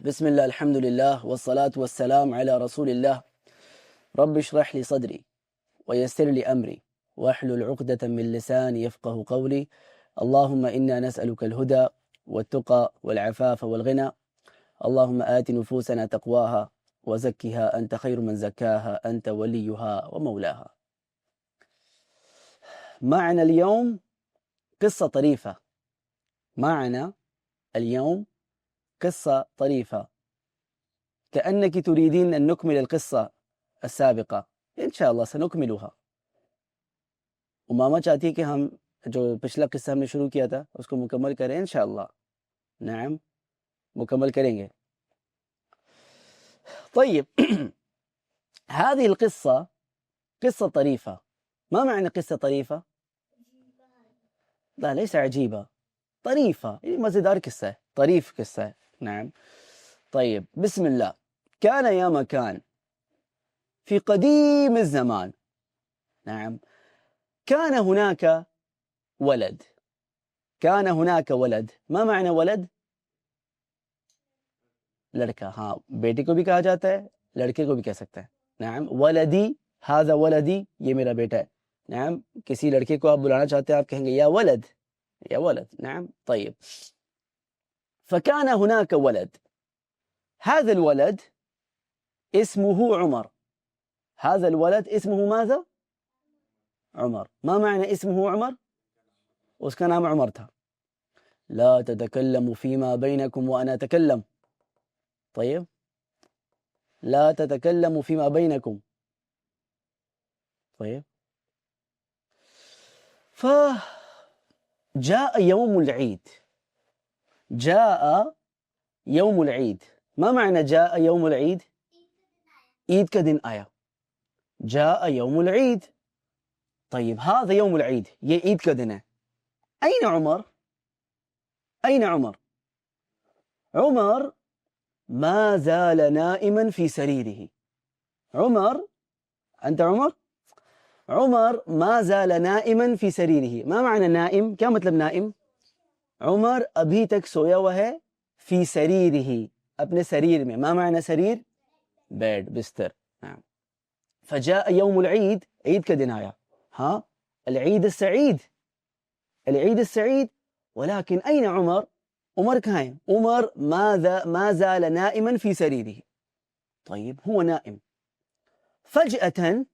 بسم الله الحمد لله والصلاة والسلام على رسول الله. رب اشرح لي صدري ويسر لي أمري واحلل عقدة من لساني يفقه قولي. اللهم إنا نسألك الهدى والتقى والعفاف والغنى. اللهم آت نفوسنا تقواها وزكها أنت خير من زكاها أنت وليها ومولاها. معنا اليوم قصة طريفة. معنا اليوم قصة طريفة، كأنك تريدين أن نكمل القصة السابقة. إن شاء الله سنكملها. وماما چاہتی ہے کہ ہم جو پچھلا قصہ ہم نے شروع کیا تھا اس کو مکمل کریں انشاءاللہ. نعم مکمل کریں گے. طيب هذه القصة قصة طريفة. ما معنى قصة طريفة؟ لا ليس عجيبة، طريفة، مزيدار قصة، طريف قصة. نعم. طيب بسم الله. كان يا مكان في قديم الزمان. نعم. كان هناك ولد. كان هناك ولد. ما معنى ولد؟ لڑکا. ہاں بیٹے کو بھی کہا جاتا ہے، لڑکے کو بھی کہہ سکتا ہے. نعم. ولدی هذا ولدی، یہ میرا بیٹا ہے. نعم. کسی لڑکے کو آپ بلانا چاہتے ہیں آپ کہیں گے یا ولد، یا ولد. نعم. طيب فكان هناك ولد. هذا الولد اسمه عمر. هذا الولد اسمه ماذا؟ عمر. ما معنى اسمه عمر؟ اس کا نام عمر تھا. لا تتكلموا فيما بينكم وأنا أتكلم. طيب لا تتكلموا فيما بينكم. طيب فجاء يوم العيد. جاء يوم العيد. ما معنى جاء يوم العيد؟ عيد کا دن آیا. جاء يوم العيد. طيب هذا يوم العيد، یہ عید کا دن ہے. أين عمر؟ أين عمر؟ عمر ما زال نائما في سريره. عمر، أنت عمر؟ عمر ما زال نائما في سريره. ما معنى نائم؟ کیا مطلب نائم؟ عمر ابھی تک سویا ہوا ہے. فی سریرہ، اپنے سریر میں. ما معنى سریر؟ بیڈ، بستر. نعم. فجاء يوم العيد، عید کا دن آیا. ها العيد السعيد، العيد السعيد. ولكن أين عمر؟ عمر کہاں ہے؟ عمر ما زال نائما في سريره. طيب هو نائم. فجأة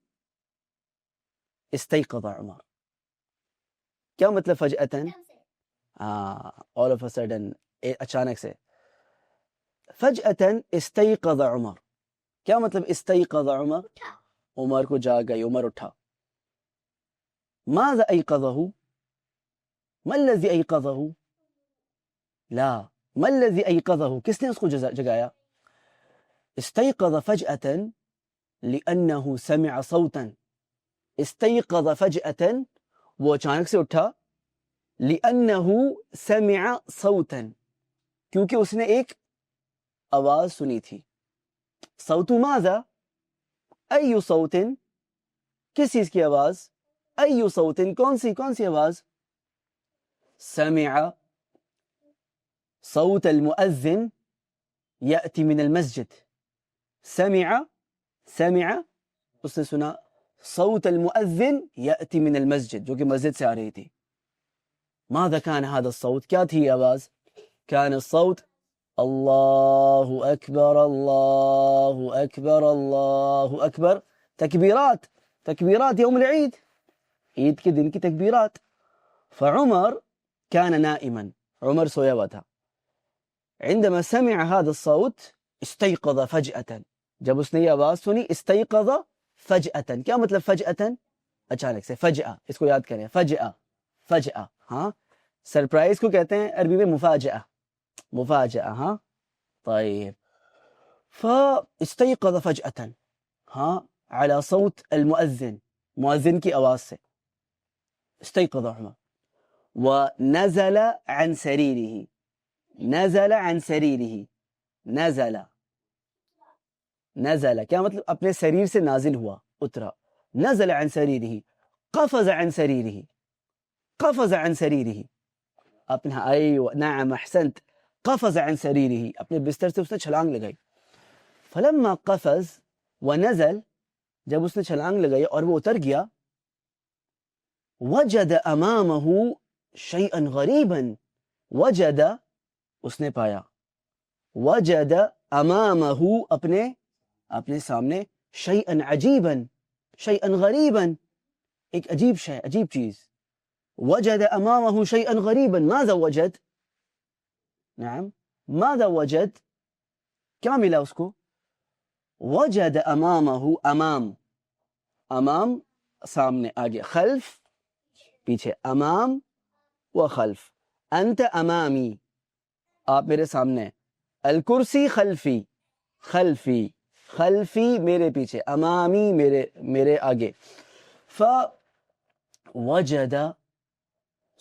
استيقظ عمر. کیا مطلب فجأة؟ all of a sudden، اچانک سے. فجأة استيقظ عمر. کیا مطلب استيقظ عمر؟ عمر کو جاگ گئی، عمر اٹھا. ماذا أيقظه؟ ما الذي أيقظه؟ لا، ما الذي أيقظه؟ کس نے اس کو جگایا؟ استيقظ فجأة لأنه سمع صوتا. استيقظ فجأة، وہ اچانک سے اٹھا. لأنه سمع صوتا، کیونکہ اس نے ایک آواز سنی تھی. صوت ماذا؟ أي صوت؟ کس چیز کی آواز؟ أي صوت؟ کون سی آواز؟ سمع صوت المؤذن يأتي من المسجد. سمع اس نے سنا صوت المؤذن يأتي من المسجد، جو کہ مسجد سے آ رہی تھی. ماذا كان هذا الصوت؟ کیا تھی آواز؟ كان الصوت الله أكبر الله أكبر الله أكبر. تكبيرات يوم العيد، عید کے دن کی تکبیرات. فعمر كان نائما، عمر سویا ہوا تھا. عندما سمع هذا الصوت استيقظ فجأة، جب اس نے یہ آواز سنی. استيقظ فجأة، کیا مطلب فجأة؟ اچانک سے. فجأة، اس کو یاد کریں. فجأة. ہاں سرپرائز کو کہتے ہیں عربی میں مفاجأة. ہاں طيب فاستيقظ فجأة، ہاں على صوت المؤذن، مؤذن کی آواز سے. استيقظ عمر ونزل عن سريره. نزل عن سريره. نزل کیا مطلب؟ اپنے سریر سے نازل ہوا، اترا. نزل عن سريره. قفز عن سريره. قفز عن سريره. اپنا، ایوہ نعم احسنت. قفز عن سريره اپنے بستر سے اس نے چھلانگ لگائی. فلما قفز ونزل جب اس نے چھلانگ لگائی اور وہ اتر گیا وجد امامه شيئا غريبا وجد اس نے پایا وجد امامه اپنے سامنے شيئا عجيبا شيئا غريبا ایک عجیب شے عجیب چیز. وجد امامه شيئا غريبا ماذا وجد؟ نعم ماذا وجد؟ کیا ملا اس کو؟ وجد امامه امام سامنے آگے خلف پیچھے امام و خلف. انت امامی آپ میرے سامنے الکرسی خلفی میرے پیچھے امامی میرے آگے. فوجد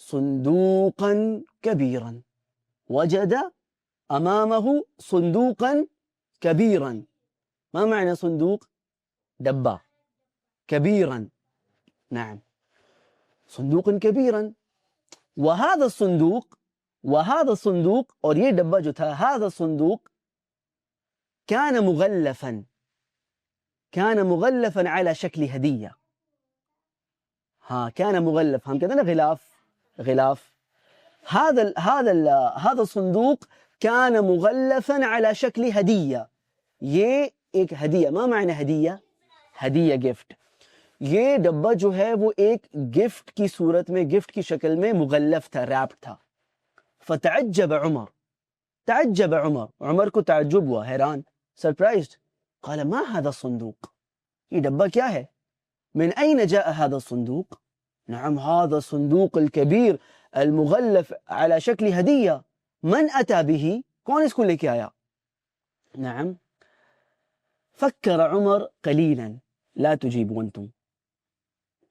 صندوقا كبيرا وجد امامه صندوقا كبيرا. ما معنى صندوق؟ دبة كبيرا. نعم صندوقا كبيرا. وهذا الصندوق اور یہ ڈبہ جو تھا هذا الصندوق كان مغلفا على شكل هدية. ہاں كان مغلف ہم کہتے ہیں نا غلاف. هذا الصندوق كان مغلفا على شكل هدية. یہ ایک ہدیہ. ما معنی ہدیہ گفٹ. یہ ڈبہ جو ہے وہ ایک گفٹ کی صورت میں گفٹ کی شکل میں مغلف تھا ریپ تھا. فتعجب عمر کو تعجب ہوا حیران سرپرائزڈ. قال ما هذا الصندوق یہ ڈبہ کیا ہے؟ من أين جاء هذا الصندوق؟ نعم هذا الصندوق الكبير المغلف على شكل هدية. من أتى به؟ کون اس کو لے کے آیا؟ نعم. فكر عمر قليلا لا تجيب أنتم.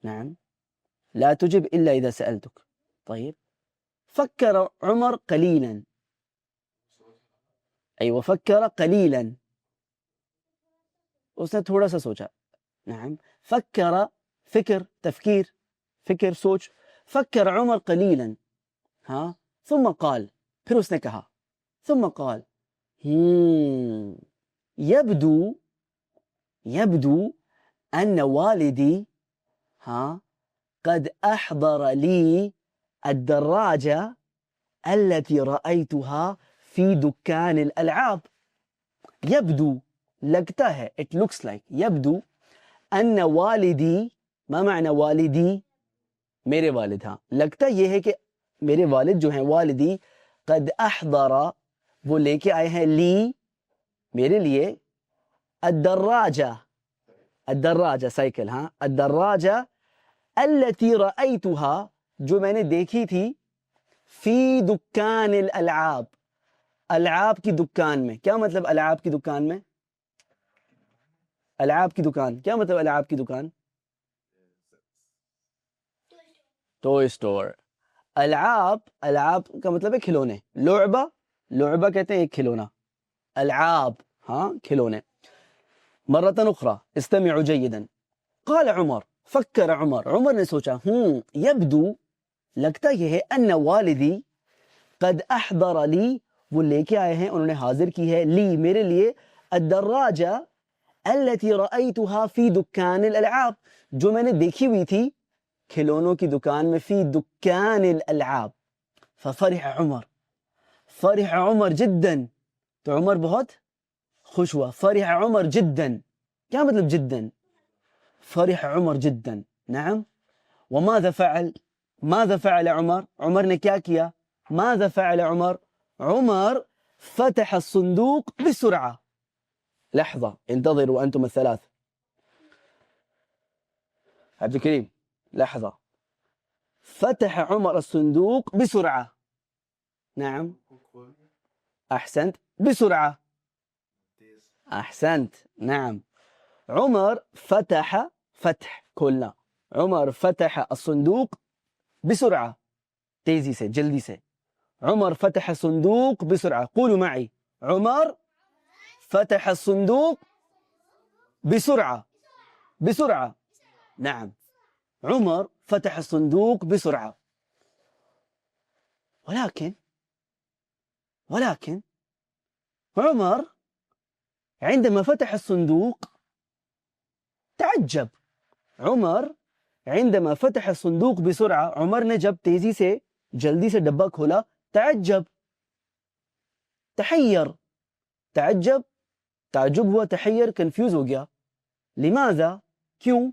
نعم لا تجب إلا إذا سألتك. طيب فكر عمر قليلا. أيوة فكر قليلا اس نے تھوڑا سا سوچا. نعم فكر فکر تفکیر فکر سوچ. فكر عمر قليلا ها ثم قال پھر اس نے کہا ثم قال يبدو أن والدي قد أحضر لي الدراجة التي رأيتها في دكان الألعاب. يبدو لگتا ہے it looks like. يبدو أن والدي ما معنى والدي؟ میرے والد. ہاں لگتا یہ ہے کہ میرے والد جو ہیں والدی قد احضر وہ لے کے آئے ہیں لی میرے لیے الدراجہ سائیکل. ہاں الدراجہ التي رأيتها جو میں نے دیکھی تھی فی دکان الالعاب العاب کی دکان میں. کیا مطلب العاب کی دکان میں؟ العاب کی دکان کیا مطلب العاب کی دکان؟ ٹوئے اسٹور. العاب کا مطلب ہے کھلونے. لعبہ کہتے ہیں ایک کھلونا. العاب ہاں کھلونے. مرة أخرى استمعوا جيدا. قال عمر فكر عمر نے سوچا يبدو لگتا یہ ہے ان والدی قد احضر لی وہ لے کے آئے ہیں انہوں نے حاضر کی ہے لی میرے لیے الدراجہ التي رأيتها في دكان الالعاب جو میں نے دیکھی ہوئی تھی کھلونوں کی دکان میں فی دکان الالعاب. ففرح عمر جدا تو عمر بہت خوش ہوا. فرح عمر جدا کیا مطلب جدا؟ فرح عمر جدا. نعم. وماذا فعل عمر نے کیا کیا؟ ماذا فعل عمر فتح الصندوق بسرعة. لحظة انتظروا أنتم الثلاث. عبد الكريم لحظة. فتح عمر الصندوق بسرعة. نعم أحسنت بسرعة. أحسنت. نعم عمر فتح كلنا عمر فتح الصندوق بسرعة تیزی سے جلدی سے. عمر فتح الصندوق بسرعة. قولوا معي عمر فتح الصندوق بسرعة. نعم عمر فتح الصندوق بسرعة. ولكن ولكن عمر عندما فتح الصندوق تعجب. عمر عندما فتح الصندوق بسرعة، عمر نے جب تیزی سے جلدی سے ڈبہ کھولا، تعجب، تحیر، تعجب، تعجب ہوا، تحیر، کنفیوز ہو گیا. لماذا؟ کیوں؟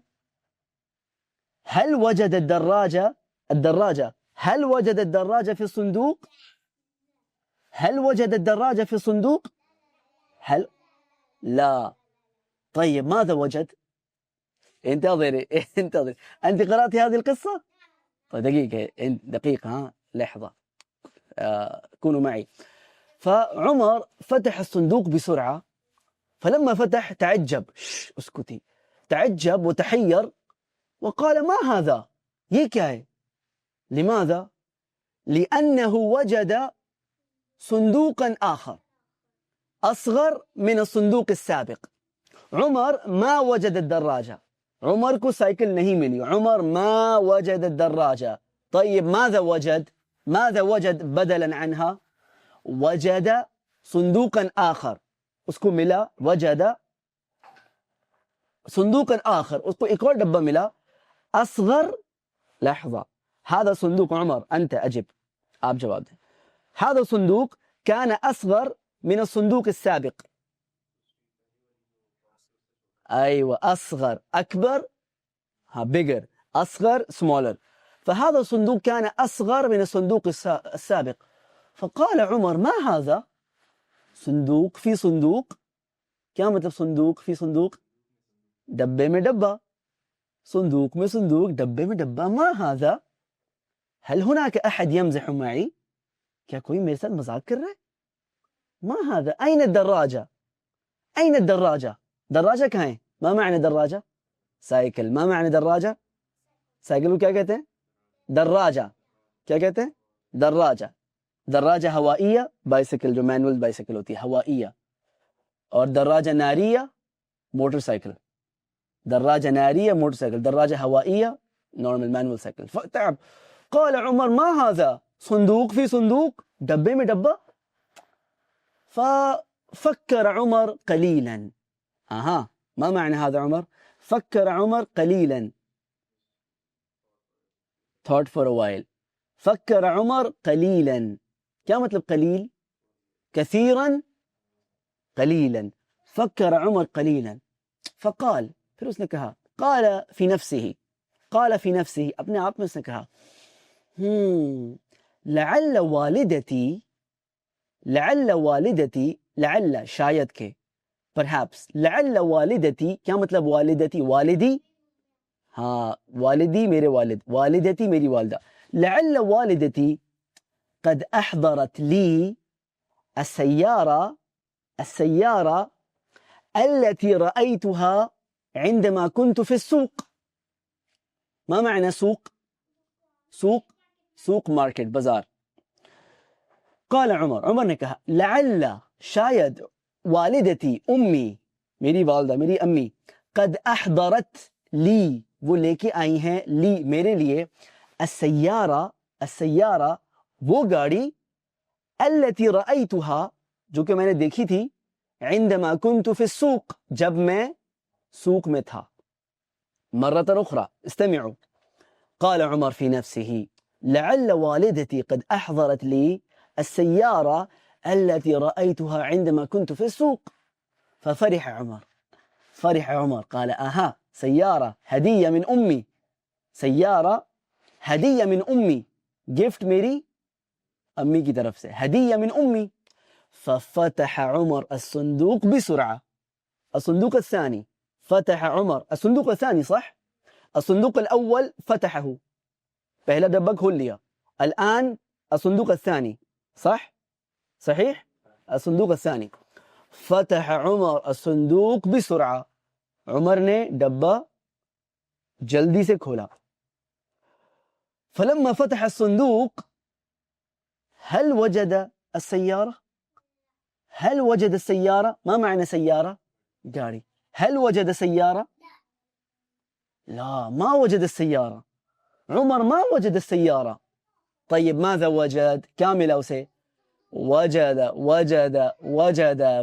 هل وجد الدراجة هل وجد الدراجة في الصندوق؟ هل وجد الدراجة في الصندوق؟ هل؟ لا. طيب ماذا وجد؟ انتظري انتظري، أنت قرأت هذه القصة؟ طيب دقيقة ها، لحظة، كونوا معي. فعمر فتح الصندوق بسرعة، فلما فتح تعجب، اسكتي، تعجب وتحير وقال ما هذا؟ یہ کیا ہے؟ لماذا؟ لأنه وجد صندوقا آخر أصغر من الصندوق السابق. عمر ما وجد الدراجة، عمر کو سائیکل نہیں ملی، عمر ما وجد الدراجة. طيب ماذا وجد؟ ماذا وجد بدلا عنها؟ وجد صندوقا آخر، اس کو ملا، وجد صندوقا آخر، اس کو ایک اور ڈبہ ملا، أصغر. لحظة، هذا صندوق، عمر أنت أجب، آپ جواب دیں. هذا الصندوق كان أصغر من الصندوق السابق. أيوة، أصغر، أكبر، bigger، أصغر smaller. فهذا الصندوق كان أصغر من الصندوق السابق. فقال عمر ما هذا؟ صندوق في صندوق. کیا مطلب صندوق فی صندوق؟ ڈبے میں ڈبہ، صندوق میں صندوق، ڈبے میں ڈبہ. ما هذا؟ هل هناك أحد يمزح معي؟ کیا کوئی میرے ساتھ مذاق کر رہا ہے؟ ما هذا؟ أين الدراجة؟ أين الدراجة؟ دراجة کہاں ہے؟ ما معنی دراجة؟ سائیکل. ما معنی دراجة؟ سائیکل کو کیا کہتے ہیں؟ دراجة. کیا کہتے ہیں؟ دراجة. دراجة ہوائیہ، بائسیکل جو مینول بائسیکل ہوتی ہے ہوائیہ، اور دراجة ناریہ موٹر سائیکل. دراجة نارية موتور سايكل، دراجة هوائية نورمال مانوال سايكل. فتعب. قال عمر ما هذا؟ صندوق في صندوق، دبے میں ڈبہ. ففكر عمر قليلا. ما معنى هذا عمر؟ فكر عمر قليلا. thought for a while. فكر عمر قليلا. کیا مطلب قلیل؟ كثيرا، قليلا. فكر عمر قليلا فقال، پھر اس نے کہا، قال فی نفسه، قال فی نفسه، اپنے آپ میں اس نے کہا، لعل والدتی، لعل والدتی، لعل شاید کے، perhaps، لعل والدتی، کیا مطلب والدتی؟ والدی، ہاں والدی میرے والد، والدتی میری والدہ. لعل والدتی قد احضرت لی السيارة، السيارة التي رأيتها عندما كنت في السوق. ما معنى سوق؟ سوق، سوق مارکٹ، بازار. قال عمر، عمر نے کہا، لعل شاید، والدتی امی، میری والدہ، میری امی، قد احضرت لی، وہ لے کے آئی ہیں، لی میرے لیے، السیارہ، السیارہ وہ گاڑی، التي رأيتها جو کہ میں نے دیکھی تھی، عندما كنت في السوق جب میں سوق میں تھا. مرة أخرى استمعوا. قال عمر في نفسه لعل والدتي قد أحضرت لي السيارة التي رأيتها عندما كنت في السوق. ففرح عمر، فرح عمر، قال أها سيارة هدية من أمي، سيارة هدية من أمي، gift میری امی کی طرف سے، هدية من أمي. ففتح عمر الصندوق بسرعة، الصندوق الثاني، فتح عمر الصندوق الثاني، صح؟ الصندوق الأول فتحه، پہلا ڈبہ کھول لیا. الآن الصندوق الثاني، صح؟ صحيح؟ الصندوق الثاني. فتح عمر الصندوق بسرعة، عمر نے ڈبہ جلدی سے کھولا. فلما فتح الصندوق هل وجد السيارة؟ هل وجد السيارة؟ ما معنى سيارة؟ گاڑی. هل وجد سيارة؟ لا، ما وجد السيارة. عمر ما وجد السيارة. طيب ماذا وجد؟ كامل أو سي؟ وجد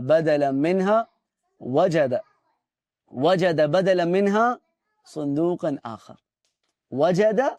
بدلا منها وجد بدلا منها صندوقا آخر. وجد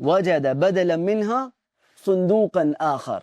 وجد بدلا منها صندوقا آخر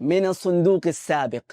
من الصندوق السابق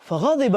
فغضب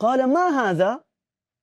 قال ما هذا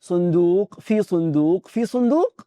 صندوق في صندوق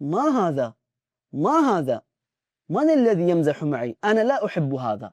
ما هذا من الذي يمزح معي أنا لا أحب هذا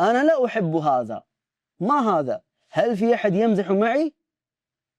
أنا لا أحب هذا ما هذا هل في أحد يمزح معي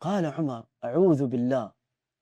قال عمر أعوذ بالله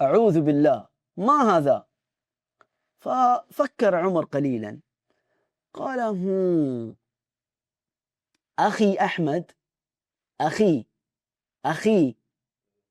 أعوذ بالله ما هذا. ففكر عمر قليلا قال أخي أحمد أخي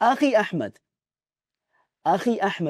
أخي أحمد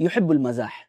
يحب المزاح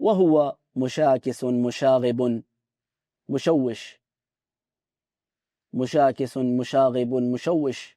وهو مشاكس مشاغب مشوش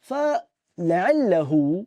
فلعله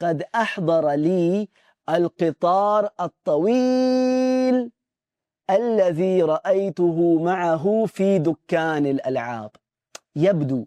قد أحضر لي القطار الطويل الذي رأيته معه في دكان الألعاب. يبدو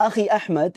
أخي أحمد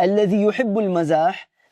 الذي يحب المزاح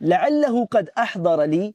لعله قد أحضر لي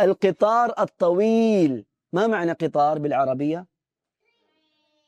القطار الطويل. ما معنى قطار بالعربية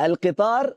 القطار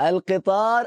القطار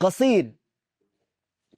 قصير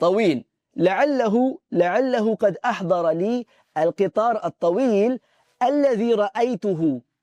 طويل. لعله قد أحضر لي القطار الطويل الذي رأيته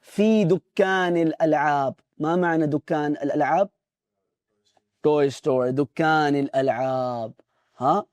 في دكان الألعاب. ما معنى دكان الألعاب توي ستور دكان الألعاب. ها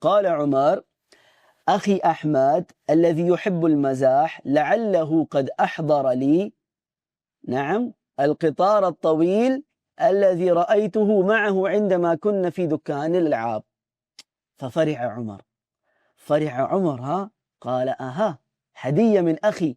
قال عمر أخي أحمد الذي يحب المزاح لعله قد أحضر لي نعم القطار الطويل الذي رأيته معه عندما كنا في دكان الألعاب. ففرح عمر ها قال أها هدية من أخي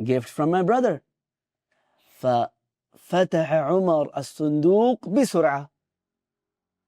gift from my brother. ففتح عمر الصندوق بسرعة.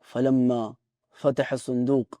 فلما فتح الصندوق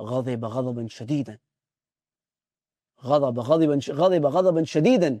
غضب غضبا شديدا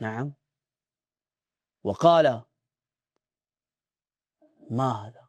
نعم وقال ما هذا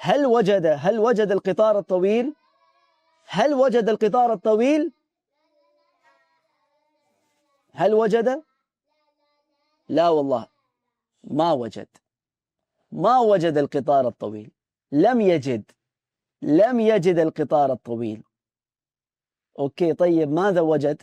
هل وجد القطار الطويل هل وجد لا والله ما وجد القطار الطويل لم يجد القطار الطويل. اوكي طيب ماذا وجد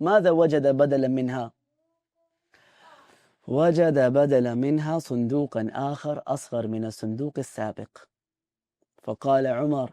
ماذا وجد بدلا منها وجد بدلا منها صندوقا آخر أصغر من الصندوق السابق. فقال عمر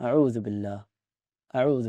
أعوذ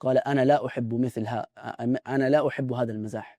قال أنا لا أحب هذا المزاح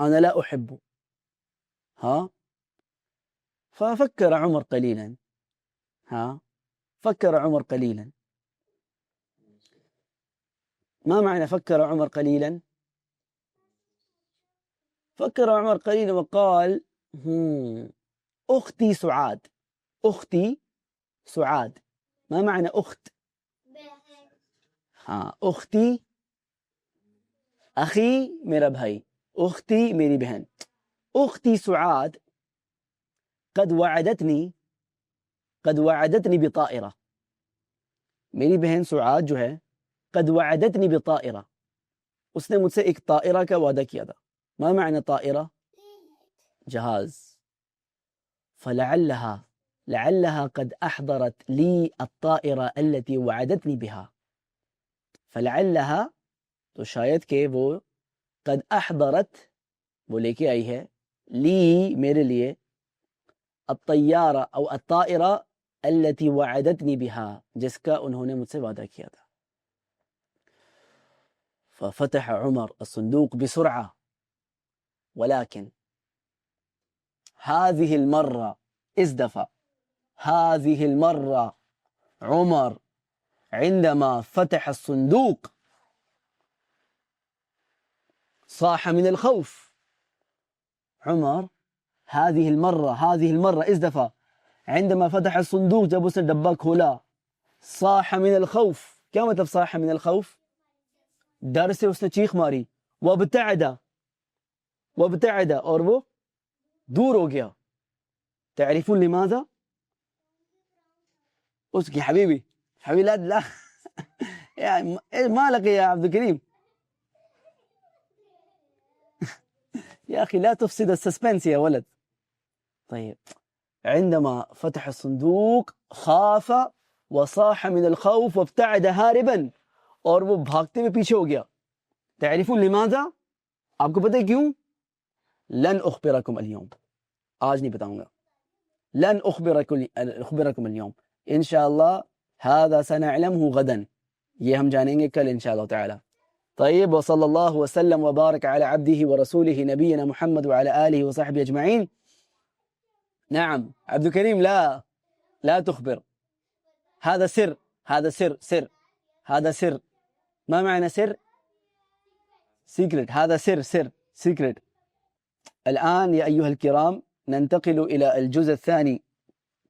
أنا لا أحبه. ها ففكر عمر قليلا ما معنى فكر عمر قليلا فكر عمر قليلا وقال أختي سعاد. أختي سعاد، ما معنى أخت؟ أختي، أخي میرا بھائی، أختي میری بہن. أختي سعاد قد وعدتني بطائرة. میری بہن سعاد جو ہے قد وعدتني بطائرة، اس نے مجھ سے ایک طائرہ کا وعدہ کیا تھا. ما معنى طائرة؟ جهاز. لعلها قد أحضرت لي الطائرة التي وعدتني بها. فلعلها تو شاید کہ وہ قد احضرت وہ لے کے آئی ہے لی میرے لیے الطیارہ او الطائرہ التي وعدتني بها جس کا انہوں نے مجھ سے وعدہ کیا تھا. ففتح عمر الصندوق بسرعة، ولكن هذه المرة ازدفى. هذه المرة عمر عندما فتح الصندوق صاح من الخوف. عمر هذه المرة ازدفى عندما فتح الصندوق، جب اس نے ڈبہ کھولا، صاح من الخوف. کیا مطلب صاح من الخوف؟ ڈر سے اس نے چیخ ماری. وابتعد اور وہ دور ہو گیا. تعرفون لماذا؟ اس کی حبیبی لا ما لك يا عبد الكريم يا أخي لا تفسد السسبنس يا ولد. طيب، عندما فتح الصندوق خاف وصاح من الخوف وابتعد هاربا، اور وہ بھاگتے ہوئے پیچھے ہو گیا. تعرفون لماذا؟ آپ کو پتہ ہے کیوں؟ لن اخبركم اليوم، آج نہیں بتاؤں گا. لن اخبركم اليوم انشاءاللہ، هذا سنعلمه غدا، یہ ہم جانیں گے کل انشاءاللہ تعالی. طيب، وصلى الله وسلم وبارك على عبده ورسوله نبينا محمد وعلى آله وصحبه أجمعين. نعم عبد الكريم، لا تخبر، هذا سر، هذا سر. ما معنى سر؟ سيكريت. هذا سر سيكريت. الآن يا أيها الكرام ننتقل إلى الجزء الثاني